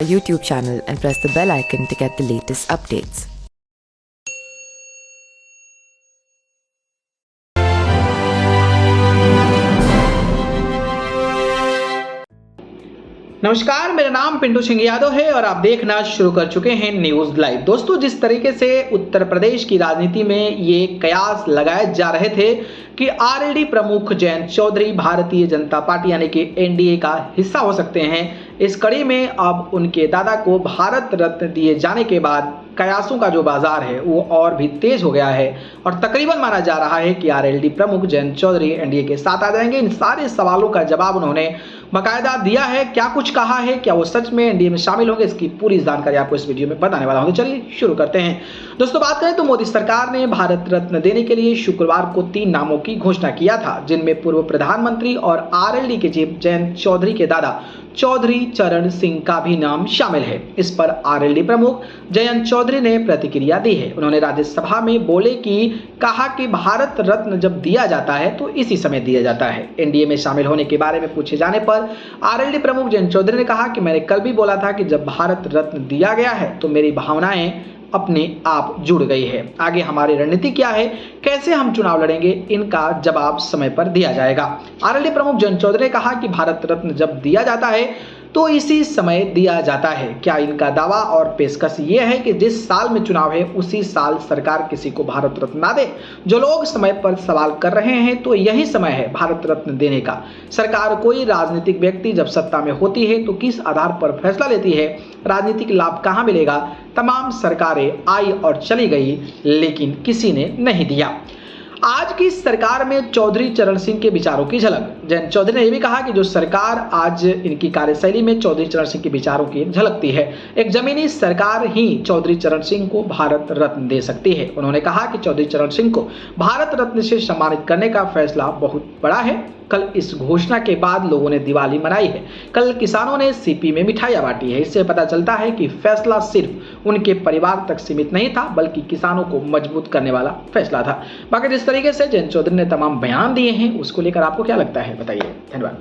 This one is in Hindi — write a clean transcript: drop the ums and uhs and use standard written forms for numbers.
YouTube channel and press the bell icon to get the latest updates. नमस्कार, मेरा नाम पिंटू सिंह यादव है और आप देखना शुरू कर चुके हैं न्यूज लाइव। दोस्तों, जिस तरीके से उत्तर प्रदेश की राजनीति में ये कयास लगाए जा रहे थे कि आरएलडी प्रमुख जयंत चौधरी भारतीय जनता पार्टी यानी कि एनडीए का हिस्सा हो सकते हैं, इस कड़ी में अब उनके दादा को भारत रत्न दिए जाने के बाद कयासों का जो बाजार है वो और भी तेज हो गया है और तकरीबन माना जा रहा है कि आरएलडी प्रमुख जयंत चौधरी एनडीए के साथ आ जाएंगे। इन सारे सवालों का जवाब उन्होंने बाकायदा दिया है। क्या कुछ कहा है, क्या वो सच में एनडीए में शामिल होंगे, इसकी पूरी जानकारी आपको इस वीडियो में बताने वाला हूं। तो चलिए शुरू करते हैं। दोस्तों, बात करें तो मोदी सरकार ने भारत रत्न देने के लिए शुक्रवार को 3 नामों की घोषणा किया था, जिनमें पूर्व प्रधानमंत्री और आरएलडी के चीफ जयंत चौधरी के दादा चौधरी चरण सिंह का भी नाम शामिल है। इस पर आरएलडी प्रमुख जयंत चौधरी ने प्रतिक्रिया दी है। उन्होंने राज्यसभा में बोले कि कहा कि भारत रत्न जब दिया जाता है तो इसी समय दिया जाता है। एनडीए में शामिल होने के बारे में पूछे जाने पर आरएलडी प्रमुख जयंत चौधरी ने कहा कि मैंने कल भी बोला था कि जब भारत रत्न दिया गया है तो मेरी भावनाएं अपने आप जुड़ गई है। आगे हमारी रणनीति क्या है, कैसे हम चुनाव लड़ेंगे, इनका जवाब समय पर दिया जाएगा। आरएलडी प्रमुख जयंत चौधरी ने कहा कि भारत रत्न जब दिया जाता है तो इसी समय दिया जाता है। क्या इनका दावा और पेशकश ये है कि जिस साल में चुनाव है उसी साल सरकार किसी को भारत रत्न ना दे? जो लोग समय पर सवाल कर रहे हैं तो यही समय है भारत रत्न देने का। सरकार कोई राजनीतिक व्यक्ति जब सत्ता में होती है तो किस आधार पर फैसला लेती है, राजनीतिक लाभ कहां मिलेगा? तमाम सरकारें आई और चली गई लेकिन किसी ने नहीं दिया। आज की सरकार में चौधरी चरण सिंह के विचारों की झलक। जयंत चौधरी ने यह भी कहा कि जो सरकार आज इनकी कार्यशैली में चौधरी चरण सिंह के विचारों की झलकती है। एक जमीनी सरकार ही चौधरी चरण सिंह को भारत रत्न दे सकती है। उन्होंने कहा कि चौधरी चरण सिंह को भारत रत्न से सम्मानित करने का फैसला बहुत बड़ा है। कल इस घोषणा के बाद लोगों ने दिवाली मनाई है। कल किसानों ने सीपी में मिठाइयां बांटी है। इससे पता चलता है कि फैसला सिर्फ उनके परिवार तक सीमित नहीं था बल्कि किसानों को मजबूत करने वाला फैसला था। बाकी जिस तरीके से जयंत चौधरी ने तमाम बयान दिए हैं उसको लेकर आपको क्या लगता है, बताइए। धन्यवाद।